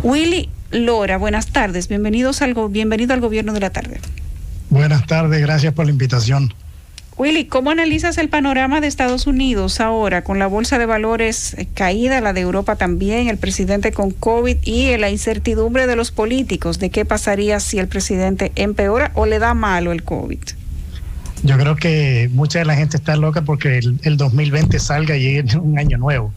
Willy Lora, buenas tardes, bienvenido al Gobierno de la Tarde. Buenas tardes, gracias por la invitación. Willy, ¿cómo analizas el panorama de Estados Unidos ahora con la bolsa de valores caída, la de Europa también, el presidente con COVID y la incertidumbre de los políticos de qué pasaría si el presidente empeora o le da malo el COVID? Yo creo que mucha de la gente está loca porque el 2020 salga y llegue un año nuevo.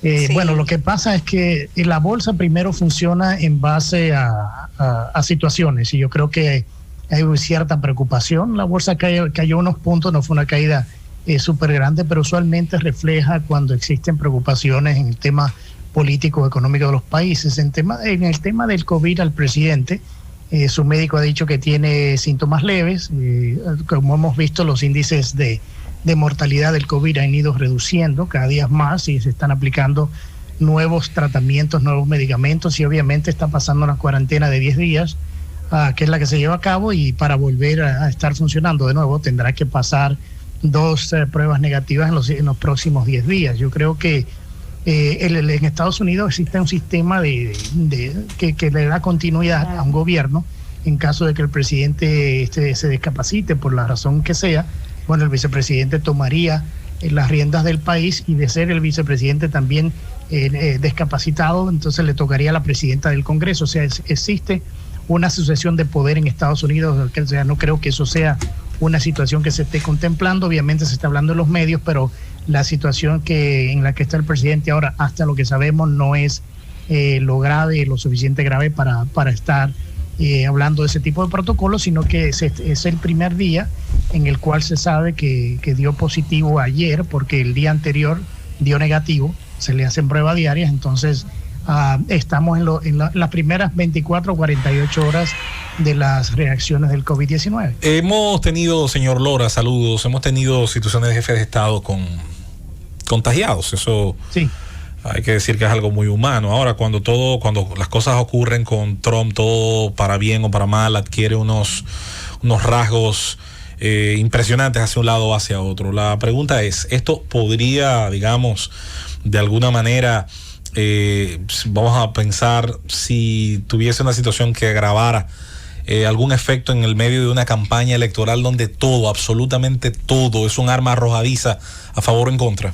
Sí. Bueno, lo que pasa es que la bolsa primero funciona en base a situaciones y yo creo que hay cierta preocupación. La bolsa cayó unos puntos, no fue una caída súper grande, pero usualmente refleja cuando existen preocupaciones en el tema político o económico de los países. En el tema del COVID al presidente, su médico ha dicho que tiene síntomas leves. Como hemos visto, los índices de mortalidad del COVID han ido reduciendo cada día más y se están aplicando nuevos tratamientos, nuevos medicamentos y obviamente está pasando una cuarentena de 10 días, que es la que se lleva a cabo, y para volver a estar funcionando de nuevo tendrá que pasar 2 pruebas negativas en los próximos 10 días. Yo creo que en Estados Unidos existe un sistema que le da continuidad a un gobierno en caso de que el presidente se discapacite por la razón que sea. Bueno, el vicepresidente tomaría las riendas del país y de ser el vicepresidente también discapacitado, entonces le tocaría a la presidenta del Congreso. O sea, existe una sucesión de poder en Estados Unidos. O sea, no creo que eso sea una situación que se esté contemplando. Obviamente se está hablando en los medios, pero la situación en la que está el presidente ahora, hasta lo que sabemos, no es lo suficiente grave para estar hablando de ese tipo de protocolos, sino que es el primer día en el cual se sabe que dio positivo ayer, porque el día anterior dio negativo, se le hacen pruebas diarias, entonces estamos en las primeras 24 o 48 horas de las reacciones del COVID-19. Hemos tenido, señor Lora, saludos, hemos tenido situaciones de jefes de Estado contagiados, eso sí. Hay que decir que es algo muy humano. Ahora, cuando las cosas ocurren con Trump, todo para bien o para mal adquiere unos rasgos impresionantes hacia un lado o hacia otro. La pregunta es, ¿esto podría, digamos, de alguna manera, vamos a pensar, si tuviese una situación que agravara algún efecto en el medio de una campaña electoral donde todo, absolutamente todo, es un arma arrojadiza a favor o en contra?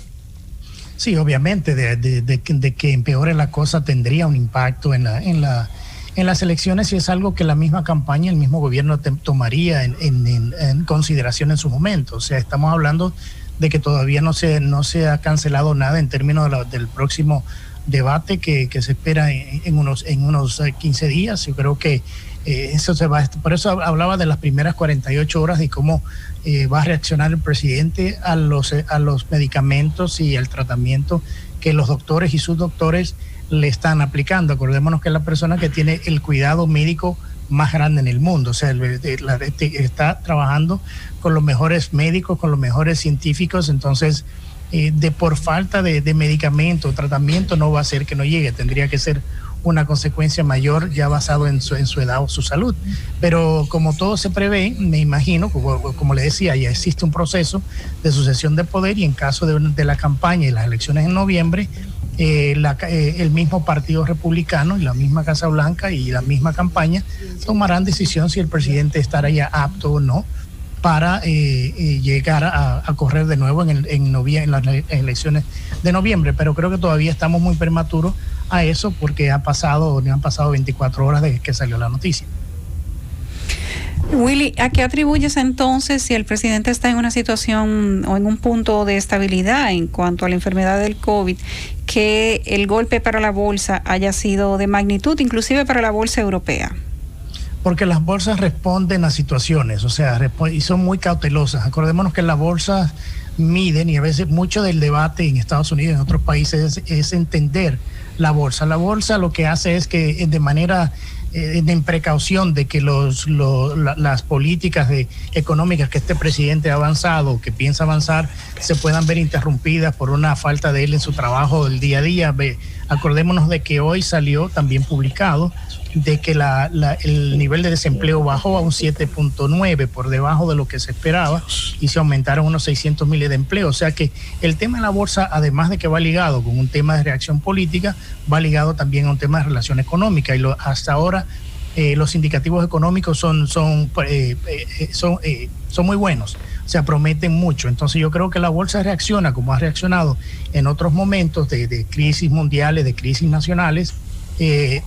Sí, obviamente, de que empeore la cosa tendría un impacto en las elecciones, y es algo que la misma campaña, el mismo gobierno tomaría en consideración en su momento. O sea, estamos hablando de que todavía no se ha cancelado nada en términos del próximo debate que se espera en unos 15 días. Yo creo que eso se va. Por eso hablaba de las primeras 48 horas y cómo va a reaccionar el presidente a los medicamentos y el tratamiento que los doctores y sus doctores le están aplicando. Acordémonos que es la persona que tiene el cuidado médico más grande en el mundo. O sea, está trabajando con los mejores médicos, con los mejores científicos. Entonces, por falta de medicamento, tratamiento, no va a ser que no llegue. Tendría que ser una consecuencia mayor ya basado en su edad o su salud. Pero como todo se prevé, me imagino, como le decía, ya existe un proceso de sucesión de poder, y en caso de la campaña y las elecciones en noviembre, el mismo Partido Republicano y la misma Casa Blanca y la misma campaña tomarán decisión si el presidente estará ya apto o no para llegar a correr de nuevo en las elecciones de noviembre. Pero creo que todavía estamos muy prematuros a eso, porque han pasado 24 horas desde que salió la noticia. Willy, ¿a qué atribuyes entonces, si el presidente está en una situación o en un punto de estabilidad en cuanto a la enfermedad del COVID, que el golpe para la bolsa haya sido de magnitud, inclusive para la bolsa europea? Porque las bolsas responden a situaciones, o sea, y son muy cautelosas. Acordémonos que las bolsas miden, y a veces mucho del debate en Estados Unidos y en otros países es entender la bolsa. La bolsa lo que hace es que de manera en precaución de que las políticas económicas que este presidente ha avanzado, que piensa avanzar, se puedan ver interrumpidas por una falta de él en su trabajo del día a día. Acordémonos de que hoy salió también publicado de que el nivel de desempleo bajó a un 7.9, por debajo de lo que se esperaba, y se aumentaron unos 600,000 de empleo. O sea que el tema de la bolsa, además de que va ligado con un tema de reacción política, va ligado también a un tema de relación económica. Y hasta ahora los indicativos económicos son muy buenos, o sea, prometen mucho. Entonces yo creo que la bolsa reacciona como ha reaccionado en otros momentos de crisis mundiales, de crisis nacionales.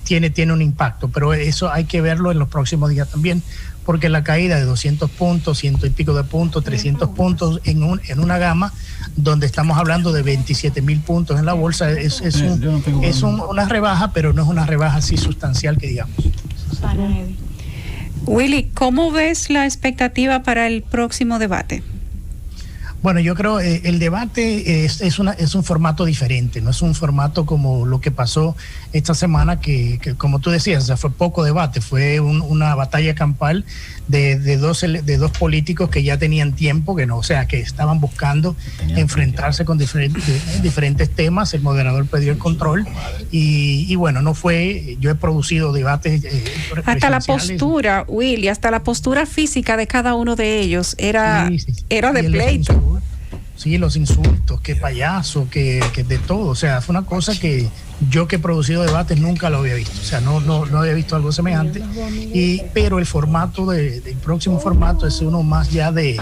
Tiene un impacto, pero eso hay que verlo en los próximos días también, porque la caída de 200 puntos, 100 y pico de puntos, 300 puntos en una gama donde estamos hablando de 27,000 puntos en la bolsa es una rebaja, pero no es una rebaja así sustancial que digamos. Willy, ¿cómo ves la expectativa para el próximo debate? Bueno, yo creo el debate es un formato diferente, no es un formato como lo que pasó esta semana, que como tú decías, o sea, fue poco debate, fue una batalla campal de dos políticos que ya tenían tiempo, que estaban buscando enfrentarse con diferentes temas. El moderador perdió el control y bueno, no fue. Yo he producido debates hasta la postura, Willy, hasta la postura física de cada uno de ellos era de pleito. Sí, los insultos, que payaso, que de todo. O sea, fue una cosa que yo, que he producido debates, nunca lo había visto. O sea, no había visto algo semejante. Pero el formato el próximo formato es uno más ya de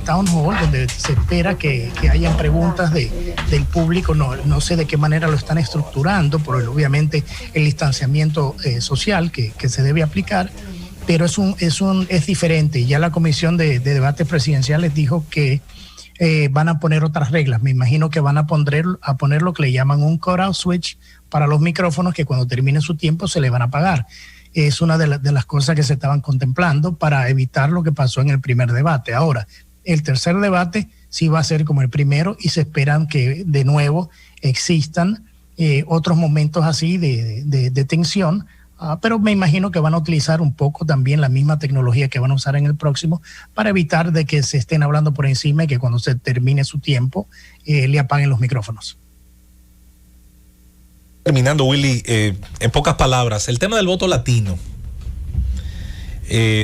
town hall, donde se espera que hayan preguntas del público. No sé de qué manera lo están estructurando, por obviamente el distanciamiento social que se debe aplicar. Pero es diferente. Ya la Comisión de Debates Presidenciales dijo que van a poner otras reglas. Me imagino que van a poner lo que le llaman un cutout switch para los micrófonos, que cuando termine su tiempo se le van a apagar. Es una de las cosas que se estaban contemplando para evitar lo que pasó en el primer debate. Ahora, el tercer debate sí va a ser como el primero, y se esperan que de nuevo existan otros momentos así de tensión. Pero me imagino que van a utilizar un poco también la misma tecnología que van a usar en el próximo, para evitar de que se estén hablando por encima y que cuando se termine su tiempo le apaguen los micrófonos. Terminando, Willy, en pocas palabras, el tema del voto latino,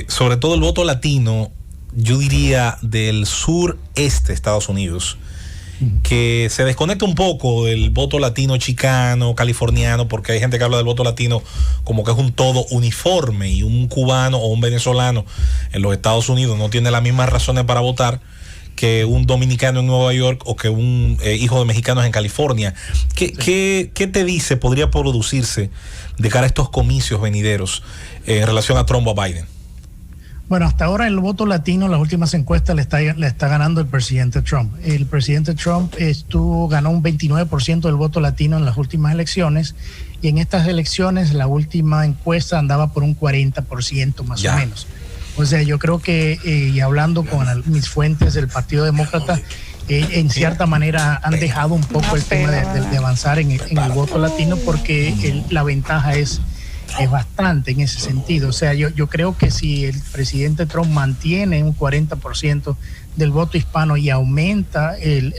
sobre todo el voto latino, yo diría del sureste de Estados Unidos, que se desconecta un poco del voto latino chicano, californiano, porque hay gente que habla del voto latino como que es un todo uniforme, y un cubano o un venezolano en los Estados Unidos no tiene las mismas razones para votar que un dominicano en Nueva York o que un hijo de mexicanos en California. ¿Qué te dice podría producirse de cara a estos comicios venideros en relación a Trump o a Biden? Bueno, hasta ahora el voto latino, las últimas encuestas le está ganando el presidente Trump. El presidente Trump ganó un 29% del voto latino en las últimas elecciones, y en estas elecciones la última encuesta andaba por un 40% más o menos. O sea, yo creo que, y hablando con mis fuentes del Partido Demócrata, en cierta manera han dejado un poco el tema de avanzar en el voto latino, porque la ventaja es bastante en ese sentido. O sea, yo creo que si el presidente Trump mantiene un 40% del voto hispano y aumenta el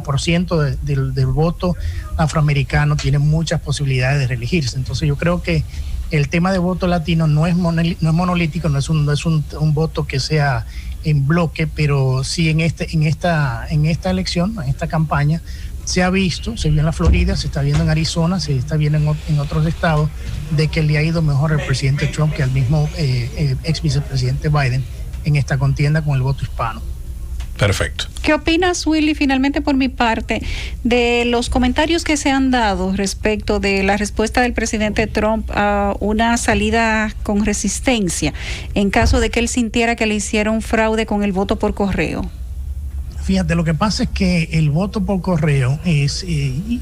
porciento del voto afroamericano, tiene muchas posibilidades de reelegirse. Entonces yo creo que el tema de voto latino no es monolítico, no es un voto que sea en bloque, pero sí en esta elección, en esta campaña, se vio en la Florida, se está viendo en Arizona, se está viendo en otros estados, de que le ha ido mejor al presidente Trump que al mismo ex vicepresidente Biden en esta contienda con el voto hispano. Perfecto. ¿Qué opinas, Willy, finalmente por mi parte, de los comentarios que se han dado respecto de la respuesta del presidente Trump a una salida con resistencia en caso de que él sintiera que le hicieron fraude con el voto por correo? Fíjate, lo que pasa es que el voto por correo es,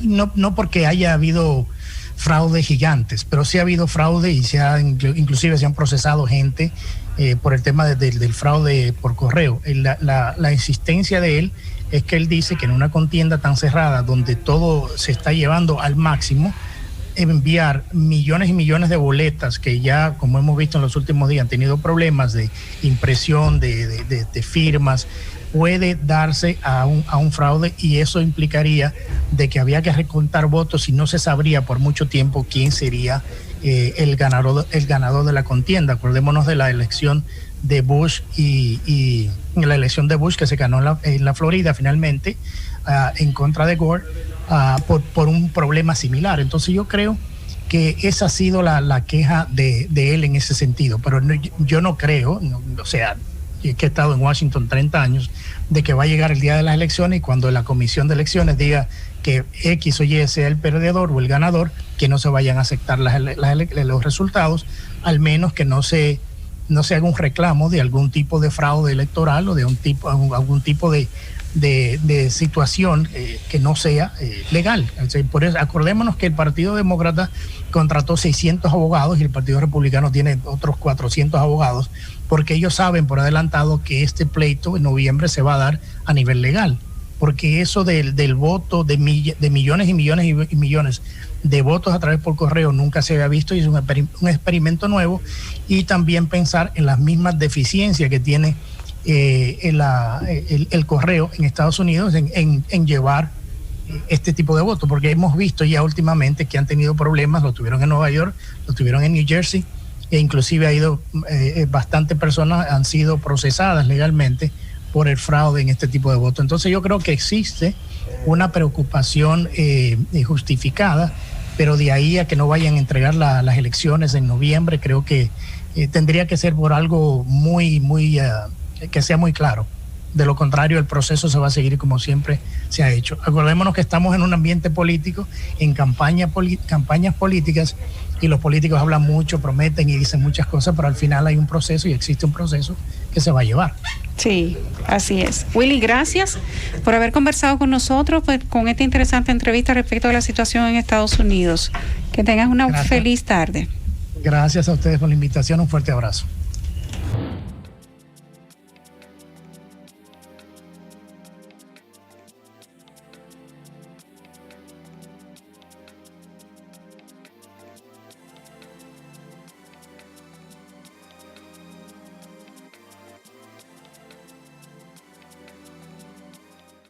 no porque haya habido fraude gigantes, pero sí ha habido fraude, y inclusive se han procesado gente por el tema del fraude por correo. La insistencia de él es que él dice que en una contienda tan cerrada, donde todo se está llevando al máximo, enviar millones y millones de boletas que ya, como hemos visto en los últimos días, han tenido problemas de impresión, de firmas, puede darse a un fraude, y eso implicaría de que había que recontar votos y no se sabría por mucho tiempo quién sería el ganador de la contienda. Acordémonos de la elección de Bush y la elección de Bush que se ganó en la Florida finalmente en contra de Gore por un problema similar. Entonces yo creo que esa ha sido la queja de él en ese sentido, pero yo no creo, o sea, que he estado en Washington 30 años, de que va a llegar el día de las elecciones y cuando la comisión de elecciones diga que X o Y sea el perdedor o el ganador, que no se vayan a aceptar los resultados, al menos que no se haga un reclamo de algún tipo de fraude electoral o de algún tipo de situación que no sea legal. Por eso, acordémonos que el Partido Demócrata contrató 600 abogados y el Partido Republicano tiene otros 400 abogados, porque ellos saben por adelantado que este pleito en noviembre se va a dar a nivel legal, porque eso del voto de millones y millones y millones de votos a través por correo nunca se había visto, y es un experimento nuevo, y también pensar en las mismas deficiencias que tiene el correo en Estados Unidos en llevar este tipo de votos, porque hemos visto ya últimamente que han tenido problemas, lo tuvieron en Nueva York, lo tuvieron en New Jersey, e inclusive ha ido bastantes personas han sido procesadas legalmente por el fraude en este tipo de votos. Entonces yo creo que existe una preocupación justificada, pero de ahí a que no vayan a entregar las elecciones en noviembre, creo que tendría que ser por algo que sea muy claro. De lo contrario, el proceso se va a seguir como siempre se ha hecho. Acordémonos que estamos en un ambiente político, en campañas políticas, y los políticos hablan mucho, prometen y dicen muchas cosas, pero al final hay un proceso y existe un proceso que se va a llevar. Sí, así es. Willy, gracias por haber conversado con nosotros con esta interesante entrevista respecto a la situación en Estados Unidos. Que tengas una feliz tarde. Gracias a ustedes por la invitación, un fuerte abrazo.